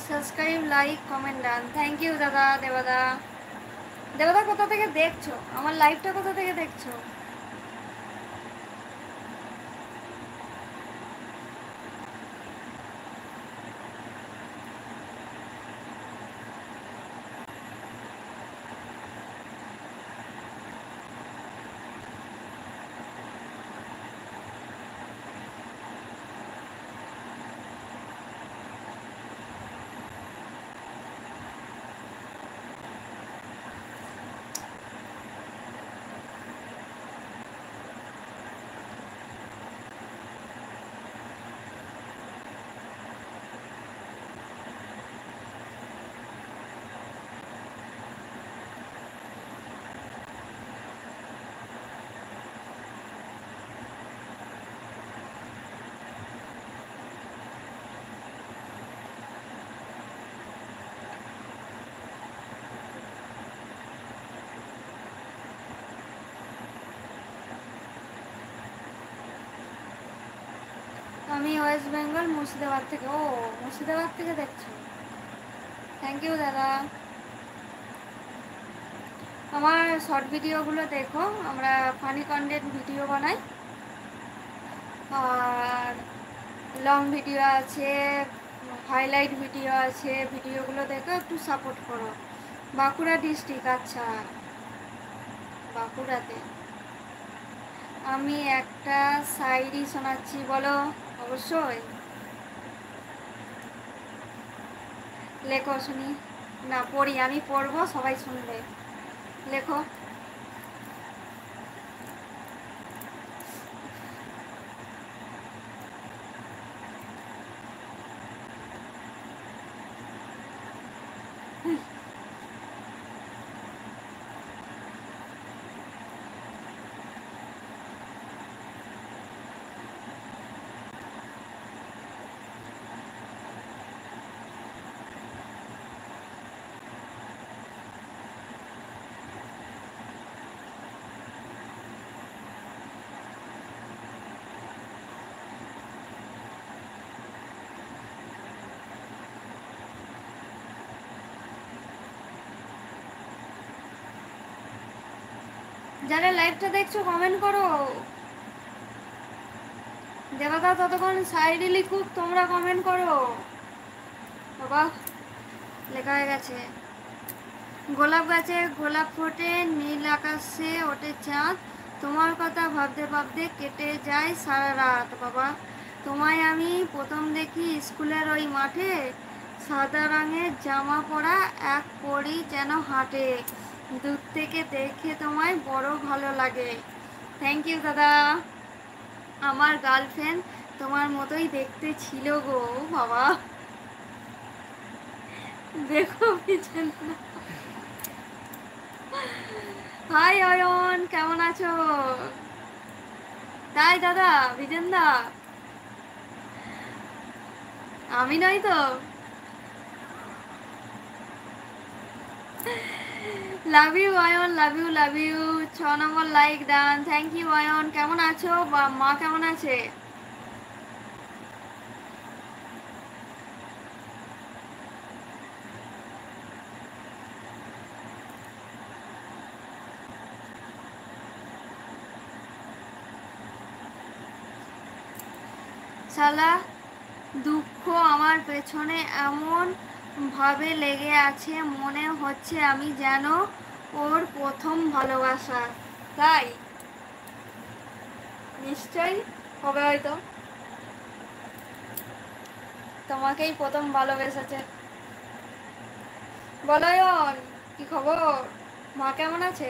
Subscribe, like, comment done. Thank you দাদা। দেবদা, দেবদা কোথা থেকে দেখছো? আমার লাইভটা কোথা থেকে দেখছো? আমি ওয়েস্ট বেঙ্গল, মুর্শিদাবাদ থেকে। ও, মুর্শিদাবাদ থেকে দেখছো। থ্যাংক ইউ দাদা। আমার শর্ট ভিডিওগুলো দেখো, আমরা ফানি কন্টেন্ট ভিডিও বানাই, আর লং ভিডিও আছে, হাইলাইট ভিডিও আছে। ভিডিওগুলো দেখো, একটু সাপোর্ট করো। বাঁকুড়া ডিস্ট্রিক্ট। আচ্ছা, বাঁকুড়াতে। আমি একটা শায়রি শোনাচ্ছি, বলো। অবশ্যই লেখো, শুনি। না, পড়ি, আমি পড়বো, সবাই শুনবে। লেখো। যারা লাইভটা দেখছো কমেন্ট করো। দেবতা ততক্ষণ শায়রি লিখুক, তোমরা কমেন্ট করো। বাবা, লেখা হয়ে গেছে। গোলাপ গাছে গোলাপ ফোটে, নীল আকাশে ওঠে চাঁদ, তোমার কথা ভাবতে ভাবতে কেটে যায় সারা রাত। বাবা, তোমায় আমি প্রথম দেখি স্কুলের ওই মাঠে, সাদা রঙের জামা পরা এক পরি যেন হাঁটে, দূর থেকে দেখে তোমায় বড় ভালো লাগে। থ্যাংক ইউ দাদা। আমার গার্লফ্রেন্ড তোমার মতোই দেখতে ছিল গো। বাবা, দেখো পিছনে। হাই অয়ন, কেমন আছো? তাই দাদা, বিজেন দা, আমি নই তো? Love you Ayan, love you, love you. 6 নম্বর like done. Thank you Ayan. কেমন আছো? মা কেমন আছে? শালা, দুঃখ আমার পেছনে এমন ভাবে লেগে আছে, মনে হচ্ছে আমি যেন ওর প্রথম ভালোবাসা। তাই নিশ্চয়ই হবে, হয়তো তোমাকেই প্রথম ভালোবেসেছে। বলো অয়ন, কি খবর? মা কেমন আছে?